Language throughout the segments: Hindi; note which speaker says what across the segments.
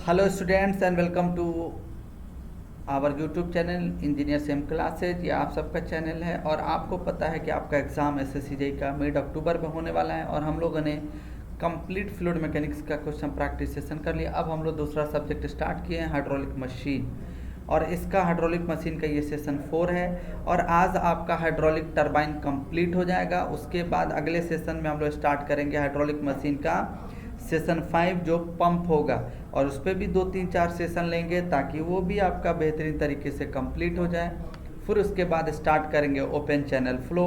Speaker 1: Hello students and welcome to our YouTube channel engineer same classes. ये आप सबका चैनल है और आपको पता है कि आपका एग्ज़ाम एसएससी जेईई का मिड अक्टूबर में होने वाला है और हम लोगों ने कंप्लीट फ्लूइड मैकेनिक्स का क्वेश्चन प्रैक्टिस सेशन कर लिया। अब हम लोग दूसरा सब्जेक्ट स्टार्ट किए हैं, हाइड्रोलिक मशीन, और इसका हाइड्रोलिक मशीन का ये सेशन 4 है और आज आपका हाइड्रोलिक टरबाइन कंप्लीट हो जाएगा। उसके बाद अगले सेशन में हम लोग स्टार्ट करेंगे हाइड्रोलिक मशीन का सेशन 5 जो पंप होगा, और उस पर भी 2-3-4 सेशन लेंगे ताकि वो भी आपका बेहतरीन तरीके से कंप्लीट हो जाए। फिर उसके बाद स्टार्ट करेंगे ओपन चैनल फ्लो।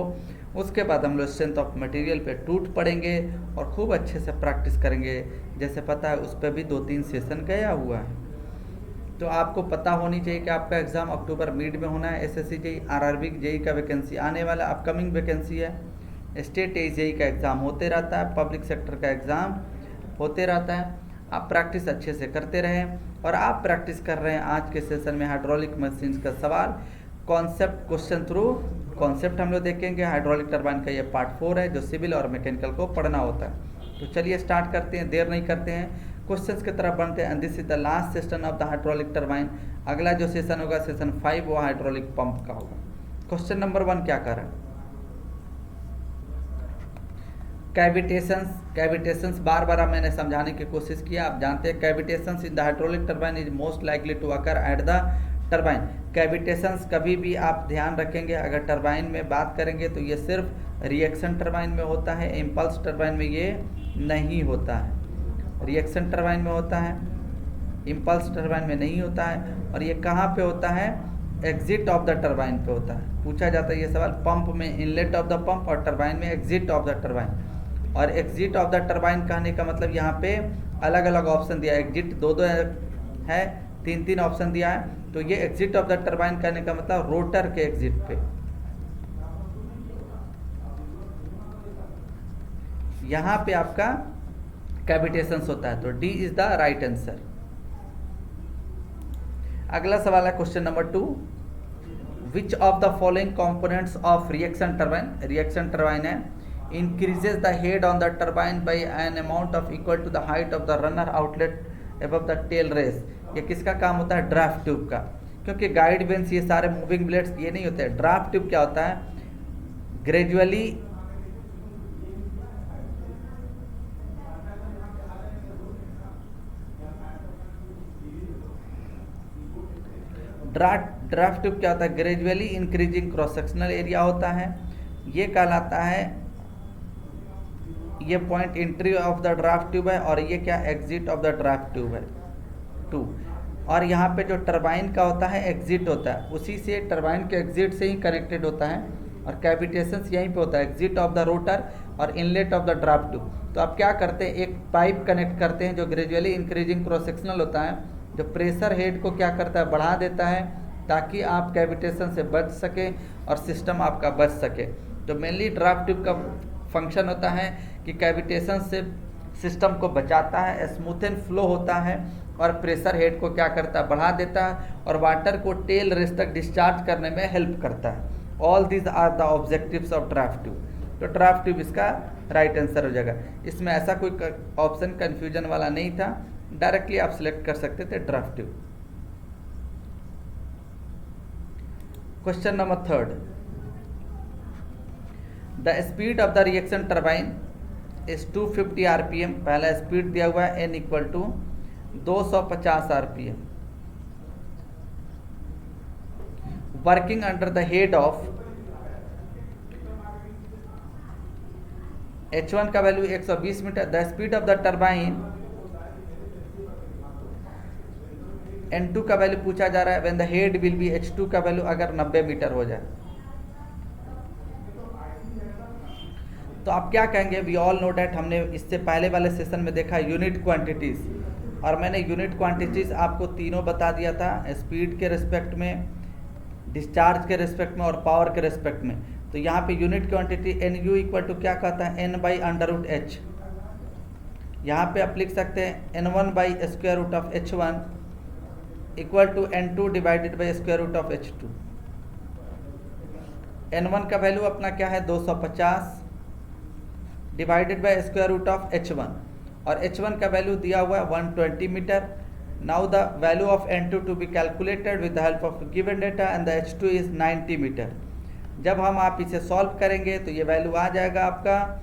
Speaker 1: उसके बाद हम लोग स्ट्रेंथ ऑफ मटेरियल पे टूट पड़ेंगे और खूब अच्छे से प्रैक्टिस करेंगे। जैसे पता है उस पर भी 2-3 सेशन गया हुआ है, तो आपको पता होनी चाहिए कि आपका एग्ज़ाम अक्टूबर मिड में होना है। एसएससी जेईई, आरआरबी जेईई का वैकेंसी आने वाला अपकमिंग वैकेंसी है। स्टेट जेईई का एग्ज़ाम होते रहता है, पब्लिक सेक्टर का एग्ज़ाम होते रहता है। आप प्रैक्टिस अच्छे से करते रहें और आप प्रैक्टिस कर रहे हैं आज के सेशन में हाइड्रोलिक मशीन्स का सवाल कॉन्सेप्ट क्वेश्चन थ्रू कॉन्सेप्ट हम लोग देखेंगे। हाइड्रोलिक टरबाइन का ये पार्ट 4 है जो सिविल और मैकेनिकल को पढ़ना होता है। तो चलिए स्टार्ट करते हैं, देर नहीं करते हैं, क्वेश्चंस की तरफ बढ़ते हैं। And this is the last session of the hydraulic turbine. अगला जो सेशन होगा सेशन 5 वो हाइड्रोलिक पंप का होगा। क्वेश्चन नंबर 1 क्या कर रहा है? कैविटेशंस बार बार मैंने समझाने की कोशिश किया। आप जानते हैं cavitations in the hydraulic turbine is most likely to occur at the turbine. Cavitations कभी भी आप ध्यान रखेंगे, अगर टरबाइन में बात करेंगे तो ये सिर्फ रिएक्शन टरबाइन में होता है, इम्पल्स टरबाइन में ये नहीं होता है। रिएक्शन टरबाइन में होता है, इम्पल्स टरबाइन में नहीं होता है। और ये कहाँ पे होता है? एग्जिट ऑफ द टरबाइन पे होता है। पूछा जाता है ये सवाल, पंप में इनलेट ऑफ द पंप और टरबाइन में एग्जिट ऑफ द टरबाइन। और एग्जिट ऑफ द टरबाइन कहने का मतलब यहाँ पे अलग अलग ऑप्शन दिया है, एग्जिट 2-2 है, 3-3 ऑप्शन दिया है। तो ये एग्जिट ऑफ द टरबाइन कहने का मतलब रोटर के एग्जिट पे, यहाँ पे आपका कैविटेशंस होता है। तो D is the right answer. अगला सवाल है question number 2, which of the following components of reaction turbine, reaction turbine है, increases the head on the turbine by an amount of equal to the height of the runner outlet above the tail race। ये किसका काम होता है? ड्राफ्ट ट्यूब का, क्योंकि गाइड बेंच ये सारे मूविंग ब्लेड्स ये नहीं होते हैं। ड्राफ्ट ट्यूब क्या होता है? ग्रेजुअली ड्राफ्ट ट्यूब क्या होता है? Gradually increasing cross sectional area होता है। ये कहलाता है, ये point entry of the draft tube है और ये क्या? Exit of the draft tube है 2। और यहाँ पे जो टरबाइन का होता है एग्जिट होता है, उसी से टरबाइन के एग्जिट से ही कनेक्टेड होता है। और कैविटेशंस यहीं पे होता है, एग्जिट ऑफ द रोटर और inlet of the draft tube. तो आप क्या करते हैं, एक पाइप कनेक्ट करते हैं जो ग्रेजुअली इंक्रीजिंग क्रॉस सेक्शनल होता है, जो प्रेशर हेड को क्या करता है? बढ़ा देता है, ताकि आप कैविटेशन से बच सके और सिस्टम आपका बच सके। तो मेनली ड्राफ्ट ट्यूब का फंक्शन होता है कि कैविटेशन से सिस्टम को बचाता है, स्मूथन फ्लो होता है और प्रेशर हेड को क्या करता है? बढ़ा देता है और वाटर को टेल रेस तक डिस्चार्ज करने में हेल्प करता है। All this are the objectives of draft tube. तो ड्राफ्ट ट्यूब इसका राइट आंसर हो जाएगा। इसमें ऐसा कोई ऑप्शन कन्फ्यूजन वाला नहीं था, डायरेक्टली आप सिलेक्ट कर सकते थे draft tube. Question number 3, the speed of the reaction turbine is 250 RPM. पहला स्पीड दिया हुआ है n equal to 250 RPM. Working under the head of H1 का value 120 metre. The speed of the turbine N2 का वैल्यू पूछा जा रहा है when the head will be H2 का वैल्यू अगर 90 मीटर हो जाए। तो आप क्या कहेंगे? वी ऑल नो डैट, हमने इससे पहले वाले सेशन में देखा यूनिट क्वांटिटीज़, और मैंने यूनिट क्वांटिटीज़ आपको तीनों बता दिया था, स्पीड के रिस्पेक्ट में, डिस्चार्ज के रिस्पेक्ट में और पावर के रिस्पेक्ट में। तो यहाँ पे unit quantity N u equal to क्या कहता है? n/√h। यहाँ पे आप लिख सकते हैं n1/√of h1 equal to n2 divided by √of h2। n1 का वैल्यू अपना क्या है? 250 डिवाइडेड बाई √of h1, और h1 का वैल्यू दिया हुआ है 120 metre Now the value of N2 to be calculated with the help of given data and the H2 is 90 metre. जब हम आप इसे सॉल्व करेंगे तो ये वैल्यू आ जाएगा आपका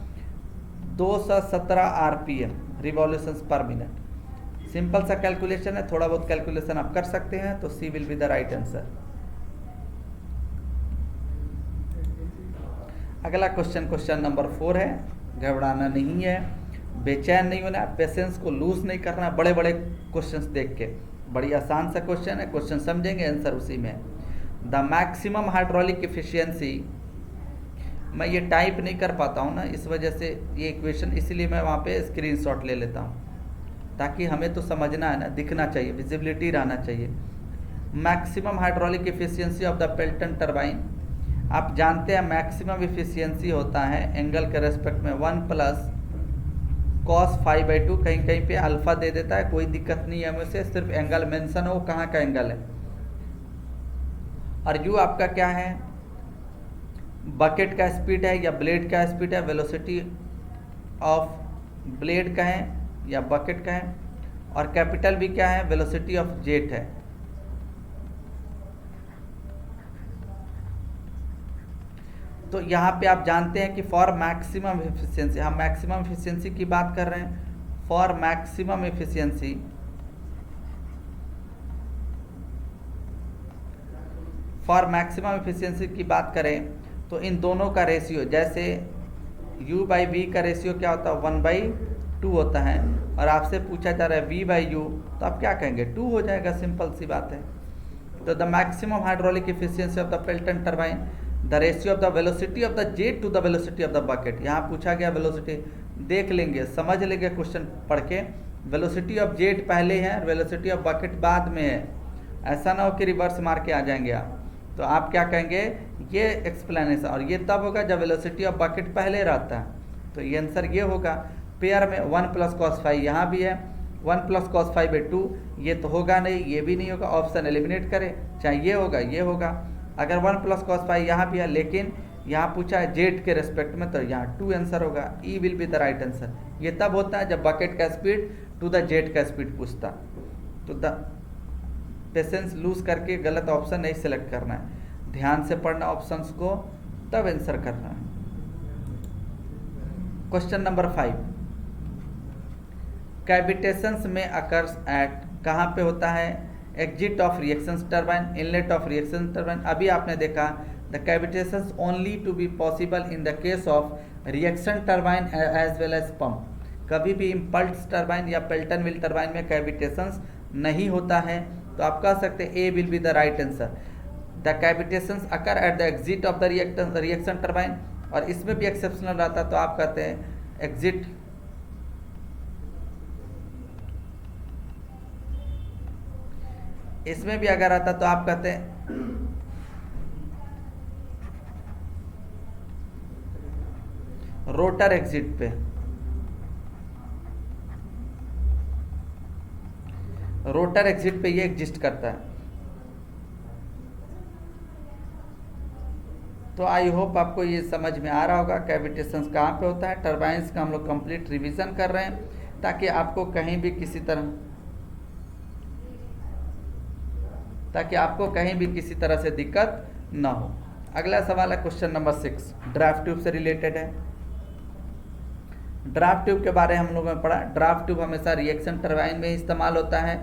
Speaker 1: 217 RPM revolutions per minute. Simple सा कैलकुलेशन है, थोड़ा बहुत कैलकुलेशन आप कर सकते हैं, तो C will be the right answer. अगला क्वेश्चन नंबर 4 है। घबराना नहीं है, बेचैन नहीं होना, पेशेंस को लूज नहीं करना बड़े बड़े क्वेश्चंस देख के। बड़ी आसान सा क्वेश्चन है, क्वेश्चन समझेंगे, आंसर उसी में। द मैक्सिमम हाइड्रोलिक एफिशिएंसी, मैं ये टाइप नहीं कर पाता हूँ ना, इस वजह से ये इक्वेशन, इसीलिए मैं वहाँ पे स्क्रीनशॉट ले लेता हूँ, ताकि हमें तो समझना है ना, दिखना चाहिए, विजिबिलिटी रहना चाहिए। Maximum hydraulic efficiency of the Pelton turbine, आप जानते हैं मैक्सिमम एफिशिएंसी होता है एंगल के रेस्पेक्ट में 1 प्लस cos 5/2, कहीं कहीं पे अल्फा दे देता है, कोई दिक्कत नहीं है हमें से, सिर्फ एंगल मेंशन हो कहाँ का एंगल है। और यू आपका क्या है, बकेट का स्पीड है या ब्लेड का स्पीड है, वेलोसिटी ऑफ ब्लेड का है या बकेट का है, और कैपिटल भी क्या है, वेलोसिटी ऑफ जेट है। तो यहाँ पे आप जानते हैं कि फॉर मैक्सिमम एफिशिएंसी, हम मैक्सिमम एफिशिएंसी की बात कर रहे हैं। For maximum efficiency, for maximum efficiency की बात करें तो इन दोनों का रेशियो, जैसे u/v का रेशियो क्या होता है, 1/2 होता है, और आपसे पूछा जा रहा है v/u, तो आप क्या कहेंगे, 2 हो जाएगा, सिंपल सी बात है। तो the maximum hydraulic efficiency of the Pelton turbine, the ratio of the velocity of the jet to the velocity of the bucket. यहाँ पूछा गया वेलोसिटी, देख लेंगे, समझ लेंगे क्वेश्चन पढ़ के, वेलोसिटी ऑफ जेट पहले है और वेलोसिटी ऑफ बकेट बाद में है, ऐसा ना हो कि रिवर्स मार के आ जाएंगे आप। तो आप क्या कहेंगे, ये एक्सप्लेनेशन, और ये तब होगा जब वेलोसिटी ऑफ बकेट पहले रहता है, तो ये आंसर ये होगा। पेयर में 1 + cos 5 यहाँ भी है, 1 + cos 5/2, ये तो होगा नहीं, ये भी नहीं होगा, ऑप्शन एलिमिनेट करें, चाहे ये होगा ये होगा। अगर 1 + cos 5 यहाँ भी है, लेकिन यहाँ पूछा है जेट के रेस्पेक्ट में, तो यहाँ 2 आंसर होगा, E will be the right answer. ये तब होता है जब बकेट का स्पीड टू द जेट का स्पीड पूछता, तो द पेशेंस लूज करके गलत ऑप्शन नहीं सिलेक्ट करना है, ध्यान से पढ़ना ऑप्शंस को, तब आंसर करना है। क्वेश्चन नंबर 5, कैविटेशंस में अकर्स एट, कहाँ पे होता है, exit of reaction turbine, inlet of reaction turbine. अभी आपने देखा the cavitations only to be possible in the case of reaction turbine as well as pump. कभी भी इम्पल्स टरबाइन या पेल्टन व्हील टरबाइन में कैविटेशंस नहीं होता है, तो आप कह सकते हैं A will be the right answer. The cavitations occur at the exit of the reaction turbine, और इसमें भी एक्सेप्शनल रहता, तो आप कहते हैं एग्जिट, इसमें भी अगर आता तो आप कहते हैं रोटर एग्जिट पे, रोटर एग्जिट पे ये एग्जिस्ट करता है। तो आई होप आपको ये समझ में आ रहा होगा कैविटेशंस कहाँ पे होता है। टरबाइंस का हम लोग कंप्लीट रिवीजन कर रहे हैं, ताकि आपको कहीं भी किसी तरह से दिक्कत ना हो। अगला सवाल है क्वेश्चन नंबर 6, ड्राफ्ट ट्यूब से रिलेटेड है। ड्राफ्ट ट्यूब के बारे में हम लोगों ने पढ़ा, ड्राफ्ट ट्यूब हमेशा रिएक्शन टरबाइन में इस्तेमाल होता है।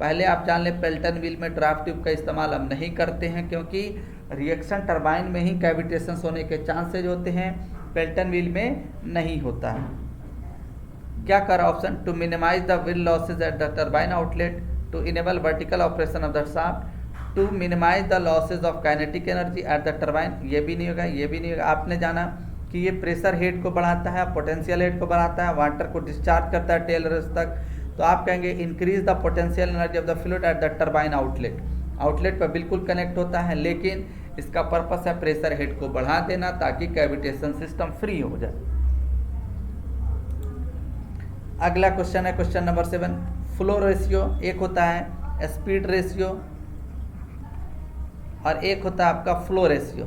Speaker 1: पहले आप जान लें, पेल्टन व्हील में ड्राफ्ट ट्यूब का इस्तेमाल हम नहीं करते हैं, क्योंकि रिएक्शन टरबाइन में ही कैविटेशंस होने के चांसेज होते हैं, पेल्टन व्हील में नहीं होता है। क्या करा option, to minimise the wheel losses at the turbine outlet, to enable vertical operation of the shaft, to minimise the losses of kinetic energy at the turbine. ये भी नहीं होगा, ये भी नहीं होगा। आपने जाना कि ये प्रेशर हेड को बढ़ाता है, पोटेंशियल हेड को बढ़ाता है, वाटर को डिस्चार्ज करता है टेल रेस तक, तो आप कहेंगे increase the potential energy of the fluid eight the turbine outlet. Outlet पर बिल्कुल कनेक्ट होता है, लेकिन इसका पर्पस है प्रेशर हेड को बढ़ा देना, ताकि कैविटेशन सिस्टम फ्री हो जाए। अगला क्वेश्चन है क्वेश्चन नंबर 7, फ्लो रेशियो। एक होता है स्पीड रेशियो और एक होता है आपका फ्लो रेशियो।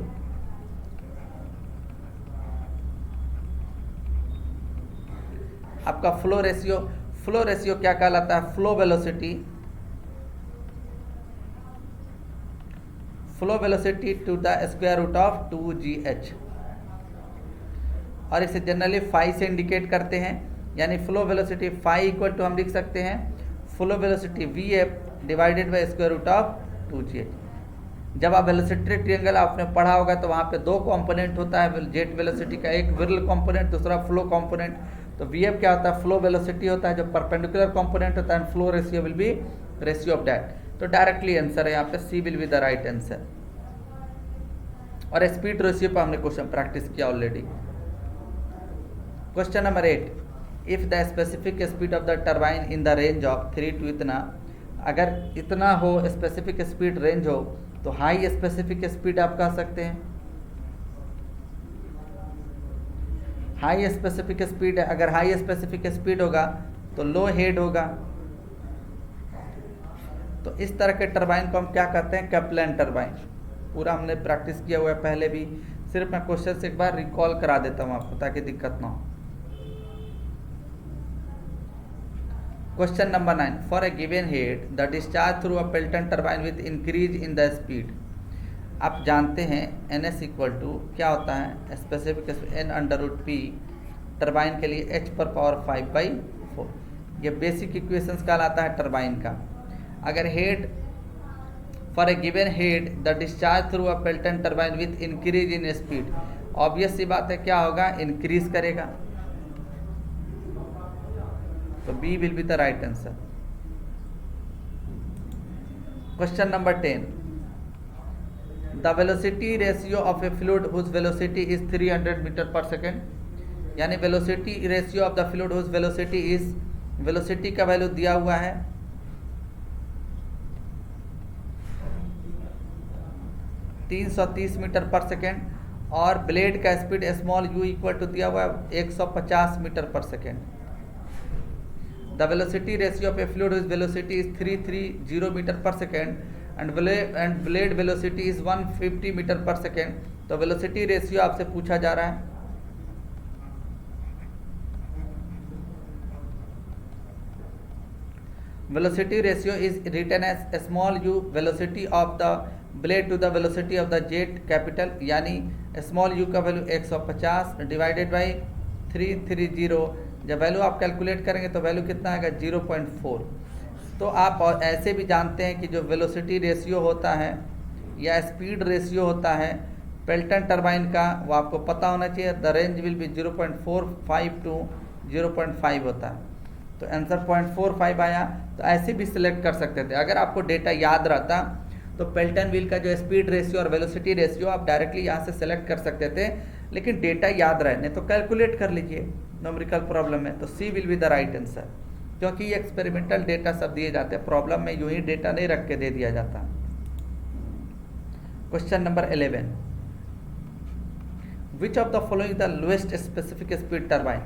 Speaker 1: आपका फ्लो रेशियो क्या कहलाता है, flow velocity flow velocity to the square root of 2gh, और इसे जनरली फाई से इंडिकेट करते हैं, यानी flow velocity phi equal to हम लिख सकते हैं flow velocity vf divided by square root of 2gh। जब आप वेलोसिटी ट्रिएंगल आपने पढ़ा होगा तो वहाँ पे दो कंपोनेंट होता है जेट वेलोसिटी का, एक विरल कंपोनेंट, दूसरा फ्लो कंपोनेंट। तो vf क्या होता है, फ्लो वेलोसिटी होता है जो परपेंडिकुलर कंपोनेंट होता है, and flow ratio will be ratio of that. तो डायरेक्टली आंसर है यहाँ पे C will be the right answer. और स्पीड रेशियो पर हमने क्वेश्चन प्रैक्टिस किया already. Question number 8, if the specific speed of the turbine in the range of 3 to इतना, अगर इतना हो स्पेसिफिक स्पीड रेंज हो तो हाई स्पेसिफिक स्पीड आप कह सकते हैं। हाई स्पेसिफिक स्पीड है, अगर हाई स्पेसिफिक स्पीड होगा तो लो हेड होगा। तो इस तरह के टरबाइन को हम क्या कहते हैं, कैप्लन टरबाइन। पूरा हमने प्रैक्टिस किया हुआ है पहले भी, सिर्फ मैं क्वेश्चन से एक बार रिकॉल करा देता हूँ आपको ताकि दिक्कत ना हो। Question number 9, for a given head the discharge through a Pelton turbine with increase in the speed. आप जानते हैं NS इक्वल टू क्या होता है, स्पेसिफिक n/p टरबाइन के लिए h⁴ ये बेसिक इक्वेशंस कहलाता है टरबाइन का। अगर head for a given head the discharge through a Pelton turbine with increase in speed, obvious सी बात है क्या होगा, इंक्रीज करेगा। तो B will be the right answer. Question number 10, the velocity ratio of a fluid whose velocity is 300 meter per second, यानी velocity ratio of the fluid whose velocity is, velocity का वैल्यू दिया हुआ है 330 मीटर पर सेकेंड, और ब्लेड का speed small u equal to दिया हुआ है 150 meter per second. The velocity ratio of a fluid whose velocity is 330 meter per second and blade velocity is 150 meter per second. तो वेलोसिटी रेशियो आपसे पूछा जा रहा है। Velocity ratio is written as small u velocity of the blade to the velocity of the jet capital, यानी स्मॉल u का वैल्यू 150 डिवाइडेड बाई 330। जब वैल्यू आप कैलकुलेट करेंगे तो वैल्यू कितना आएगा, 0.4। तो आप और ऐसे भी जानते हैं कि जो वेलोसिटी रेशियो होता है या स्पीड रेशियो होता है पेल्टन टरबाइन का, वो आपको पता होना चाहिए। The range will be 0.45 to 0.5 होता है। तो आंसर 0.45 आया। तो ऐसे भी सिलेक्ट कर सकते थे। अगर आपको डेटा याद रहता तो पेल्टन व्हील का जो स्पीड रेशियो और वेलोसिटी रेशियो आप डायरेक्टली यहाँ से सेलेक्ट कर सकते थे, लेकिन डेटा याद रहने तो कैलकुलेट कर लीजिए। न्यूमेरिकल प्रॉब्लम है तो C will be the right answer, क्योंकि ये एक्सपेरिमेंटल डेटा सब दिए जाते हैं, प्रॉब्लम में यूं ही डेटा नहीं रख के दे दिया जाता। Question number 11, which of the following the lowest specific speed turbine,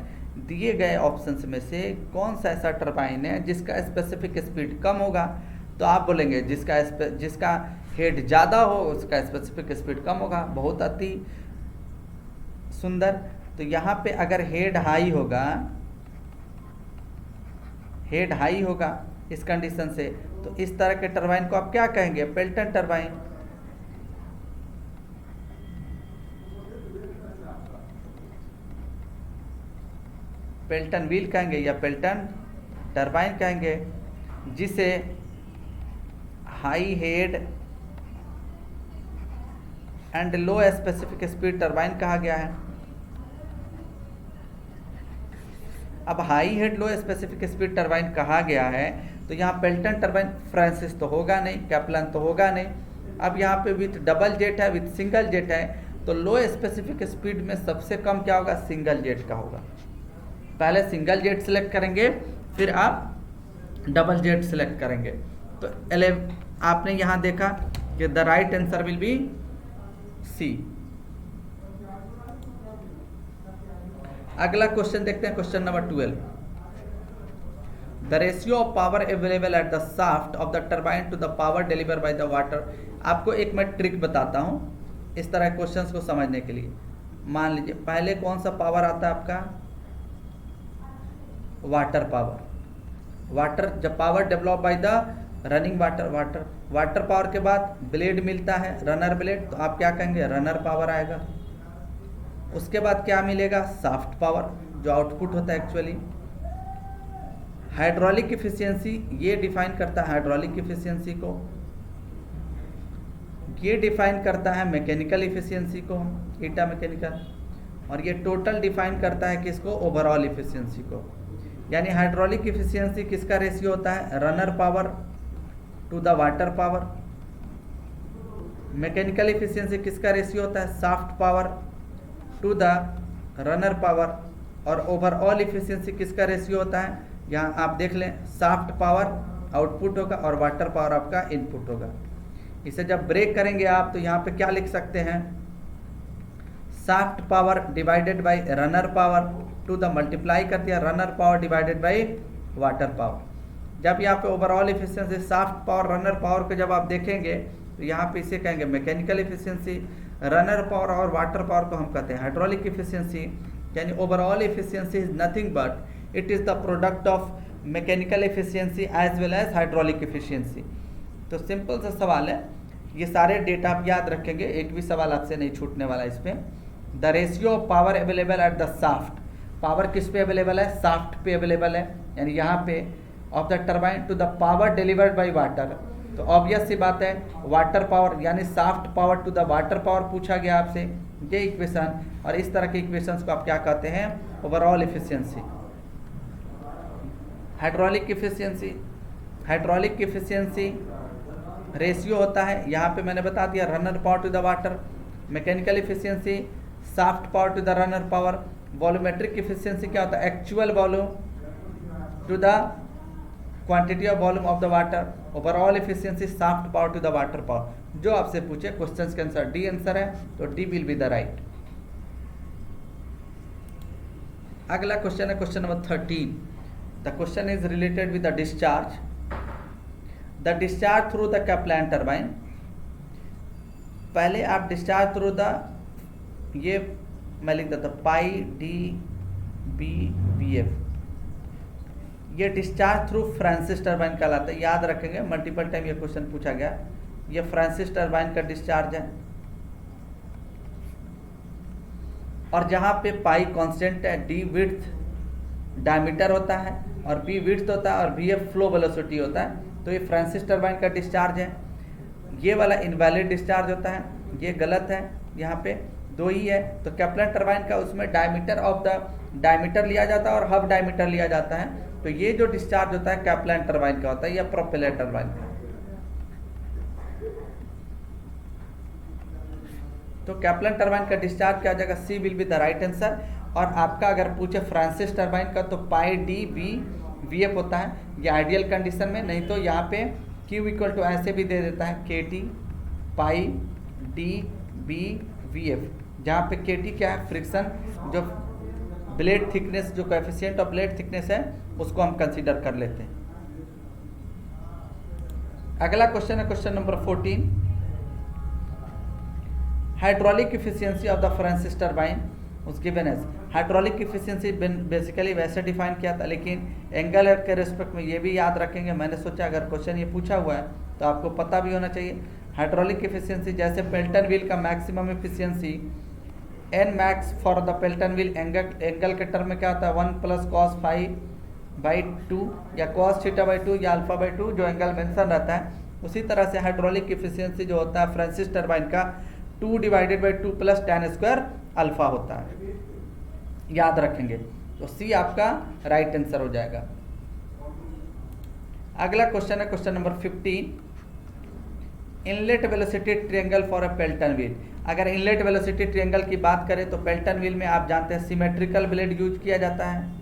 Speaker 1: दिए गए ऑप्शंस में से कौन सा ऐसा टरबाइन है जिसका स्पेसिफिक स्पीड कम होगा। तो आप बोलेंगे जिसका हेड ज़्यादा हो उसका स्पेसिफिक स्पीड कम होगा। बहुत अति सुंदर। तो यहाँ पे अगर हेड हाई होगा इस कंडीशन से, तो इस तरह के टरबाइन को आप क्या कहेंगे, पेल्टन टरबाइन। पेल्टन व्हील कहेंगे या पेल्टन टरबाइन कहेंगे, जिसे high head and low specific speed turbine कहा गया है। अब हाई हेड लो स्पेसिफिक स्पीड टरबाइन कहा गया है तो यहाँ पेल्टन टरबाइन फ्रांसिस तो होगा नहीं, कैप्लन तो होगा नहीं। अब यहाँ पे विथ डबल जेट है, विथ सिंगल जेट है, तो लो स्पेसिफिक स्पीड में सबसे कम क्या होगा, सिंगल जेट का होगा। पहले सिंगल जेट सिलेक्ट करेंगे, फिर आप डबल जेट सिलेक्ट करेंगे। तो आपने यहाँ देखा कि the right answer will be C. अगला क्वेश्चन देखते हैं, question number 12, the ratio of power available at the shaft of the turbine to the power deliver by the water. आपको एक मैं ट्रिक बताता हूँ इस तरह क्वेश्चंस को समझने के लिए। मान लीजिए पहले कौन सा पावर आता है आपका, वाटर पावर। वाटर जब power develop by the running water, water power के बाद ब्लेड मिलता है, रनर ब्लेड, तो आप क्या कहेंगे, रनर पावर आएगा। उसके बाद क्या मिलेगा, शाफ्ट पावर, जो आउटपुट होता है एक्चुअली। हाइड्रोलिक इफिशियंसी ये डिफाइन करता है हाइड्रोलिक इफिशियंसी को, ये डिफाइन करता है मैकेनिकल इफिशियंसी को, ईटा मैकेनिकल, और ये टोटल डिफाइन करता है किसको, ओवरऑल इफिशियंसी को। यानी हाइड्रोलिक इफिशियंसी किसका रेशियो होता है, runner power to the water power. Mechanical efficiency किसका रेशियो होता है, shaft power to the runner power. और ओवरऑल इफिशियंसी किसका रेशियो होता है, यहाँ आप देख लें, शाफ्ट पावर आउटपुट होगा और वाटर पावर आपका इनपुट होगा। इसे जब ब्रेक करेंगे आप तो यहाँ पे क्या लिख सकते हैं, shaft power divided by runner power to the multiply कर दिया runner power divided by water power. जब यहाँ पे overall efficiency shaft power runner power को जब आप देखेंगे तो यहाँ पे इसे कहेंगे मैकेनिकल इफिशियंसी, रनर पावर और वाटर पावर को हम कहते हैं हाइड्रोलिक इफिशियंसी। यानी overall efficiency is nothing but it is the product of mechanical efficiency as well as hydraulic efficiency. तो सिंपल सा सवाल है, ये सारे डेटा आप याद रखेंगे, एक भी सवाल आपसे नहीं छूटने वाला इसमें। The ratio of power available at the shaft, power किस पे अवेलेबल है, शाफ्ट पे अवेलेबल है, यानी यहाँ पे of the turbine to the power delivered by water. तो ऑब्वियस सी बात है, वाटर पावर यानी shaft power to the water power पूछा गया आपसे, ये इक्वेशन। और इस तरह के इक्वेशंस को आप क्या कहते हैं, overall efficiency. Hydraulic efficiency, hydraulic efficiency ratio होता है, यहाँ पे मैंने बता दिया, runner power to the water. Mechanical efficiency shaft power to the runner power. Volumetric efficiency क्या होता है, actual volume to the quantity of volume of the water. Overall efficiency shaft power to the water power. जो आपसे पूछे क्वेश्चन के आंसर डी आंसर है, तो D will be the right. अगला क्वेश्चन है question number 13। The question is related with the discharge. The discharge through the Kaplan turbine. पहले आप डिस्चार्ज थ्रू द, ये मैं लिख देता हूँ, पाई डी बी वी एफ, ये डिस्चार्ज थ्रू फ्रांसिस टरबाइन कहलाता है। याद रखेंगे, मल्टीपल टाइम ये क्वेश्चन पूछा गया। ये फ्रांसिस टरबाइन का डिस्चार्ज है, और जहाँ पे पाई कांस्टेंट है, डी विड्थ डायमीटर होता है और बी विड्थ होता है और वी एफ फ्लो वेलोसिटी होता है। तो ये फ्रांसिस टरबाइन का डिस्चार्ज है। ये वाला इनवैलिड डिस्चार्ज होता है, ये गलत है, यहाँ पे दो ही है। तो कैप्लान टरबाइन का उसमें डायमीटर ऑफ द डायमीटर लिया जाता है और हाफ डायमीटर लिया जाता है। तो ये जो डिस्चार्ज होता है कैप्लान टरबाइन का होता है या प्रोपेलर टरबाइन का। तो कैप्लान टरबाइन का डिस्चार्ज क्या हो जाएगा, C will be the right answer. और आपका अगर पूछे फ्रांसिस टरबाइन का तो pi D B V F होता है, ये आइडियल कंडीशन में। नहीं तो यहाँ पे Q इक्वल टू ऐसे भी दे देता है, के T pi D B V F, जहाँ पे के टी क्या है, फ्रिक्शन, जो ब्लेड थिकनेस, जो कोएफिशिएंट ऑफ ब्लेड थिकनेस है उसको हम कंसीडर कर लेते हैं। अगला क्वेश्चन है question number 14। Hydraulic efficiency of the Francis turbine उस गिवन एज। हाइड्रोलिक इफिशियंसी बेसिकली वैसे डिफाइन किया था, लेकिन एंगल के रिस्पेक्ट में ये भी याद रखेंगे। मैंने सोचा अगर क्वेश्चन ये पूछा हुआ है तो आपको पता भी होना चाहिए। हाइड्रोलिक इफिशियंसी जैसे पेल्टन व्हील का maximum efficiency N max for the Pelton wheel, angle के टर्म में क्या होता है, 1 + cos φ/2 या cos θ/2 या α/2, जो एंगल मेंशन रहता है। उसी तरह से हाइड्रोलिक इफिशियंसी जो होता है फ्रांसिस टरबाइन का 2/2 + tan² अल्फा होता है, याद रखेंगे। तो सी आपका राइट आंसर हो जाएगा। अगला क्वेश्चन है question number 15। Inlet velocity triangle for a Pelton wheel. अगर इनलेट वेलोसिटी ट्रायंगल की बात करें तो पेल्टन व्हील में आप जानते हैं सिमेट्रिकल ब्लेड यूज किया जाता है,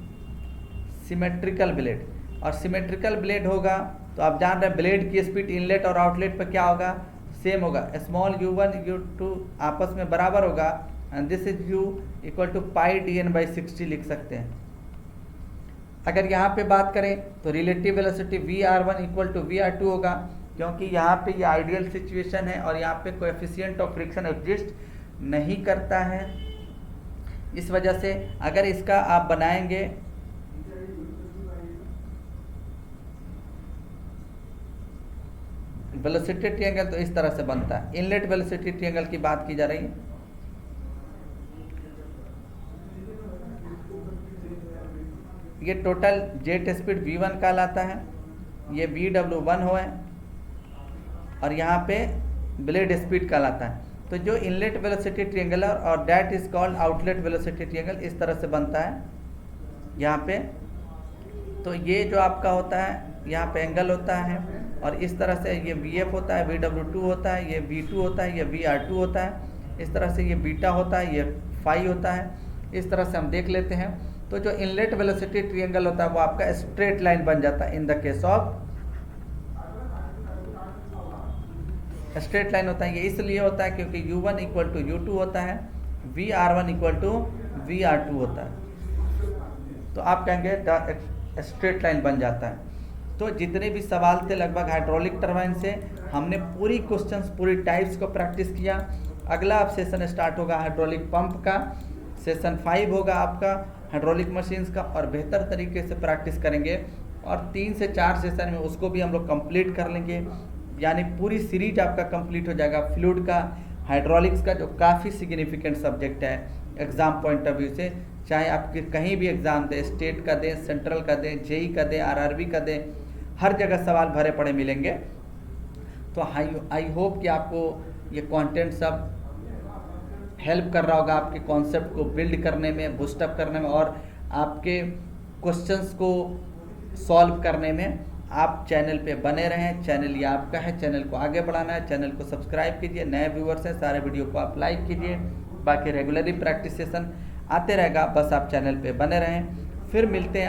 Speaker 1: सिमेट्रिकल ब्लेड। और सिमेट्रिकल ब्लेड होगा तो आप जान रहे हैं ब्लेड की स्पीड इनलेट और आउटलेट पर क्या होगा, सेम होगा। स्मॉल u1 u2 आपस में बराबर होगा, and this is u equal to pi dn/60 लिख सकते हैं। अगर यहाँ पे बात करें तो relative velocity Vr1 equal to Vr2 होगा, क्योंकि यहाँ पे ये आइडियल सिचुएशन है और यहाँ पे कोएफिशिएंट ऑफ फ्रिक्शन एग्जिस्ट नहीं करता है। इस वजह से अगर इसका आप बनाएंगे वेलोसिटी ट्रायंगल तो इस तरह से बनता है। इनलेट वेलोसिटी ट्रायंगल की बात की जा रही है। ये टोटल जेट स्पीड v1 कहलाता है, ये vw1 हो है, और यहाँ पे ब्लेड स्पीड कहलाता है। तो जो इनलेट वेलोसिटी ट्रायंगल और that is called outlet velocity triangle इस तरह से बनता है यहाँ पे। तो ये जो आपका होता है यहाँ पे एंगल होता है, और इस तरह से ये vf होता है, vw2 होता है, ये v2 होता है, ये vr2 होता है। इस तरह से ये बीटा होता है, ये फाई होता है। इस तरह से हम देख लेते हैं। तो जो इनलेट वेलोसिटी ट्रायंगल होता है वो आपका स्ट्रेट लाइन बन जाता है। इन the case of straight line होता है, ये इसलिए होता है क्योंकि u1 इक्वल टू u2 होता है, vr1 इक्वल टू vr2 होता है। तो आप कहेंगे स्ट्रेट लाइन बन जाता है। तो जितने भी सवाल थे लगभग हाइड्रोलिक टरबाइन से हमने पूरी क्वेश्चंस, पूरी टाइप्स को प्रैक्टिस किया। अगला अब सेशन स्टार्ट होगा हाइड्रोलिक पंप का, सेशन 5 होगा आपका हाइड्रोलिक मशीन्स का, और बेहतर तरीके से प्रैक्टिस करेंगे। और 3 से 4 सेशन में उसको भी हम लोग कंप्लीट कर लेंगे, यानी पूरी सीरीज आपका कंप्लीट हो जाएगा फ्लूइड का, हाइड्रोलिक्स का, जो काफ़ी सिग्निफिकेंट सब्जेक्ट है एग्ज़ाम पॉइंट ऑफ व्यू से। चाहे आपके कहीं भी एग्ज़ाम दें, स्टेट का दें, सेंट्रल का दें, जेई का दें, आरआरबी का दें, हर जगह सवाल भरे पड़े मिलेंगे। तो आई होप कि आपको ये कंटेंट सब हेल्प कर रहा होगा आपके कॉन्सेप्ट को बिल्ड करने में, बूस्टअप करने में, और आपके क्वेश्चंस को सॉल्व करने में। आप चैनल पे बने रहें, चैनल ये आपका है, चैनल को आगे बढ़ाना है। चैनल को सब्सक्राइब कीजिए, नए व्यूअर्स हैं सारे वीडियो को आप लाइक कीजिए। बाकी रेगुलरली प्रैक्टिस सेशन आते रहेगा, बस आप चैनल पे बने रहें। फिर मिलते हैं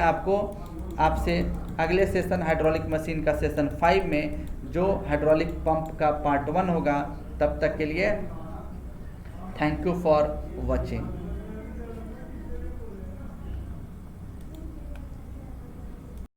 Speaker 1: आपसे अगले सेशन हाइड्रोलिक मशीन का सेशन 5 में, जो हाइड्रोलिक पंप का पार्ट 1 होगा। तब तक के लिए थैंक यू फॉर वॉचिंग।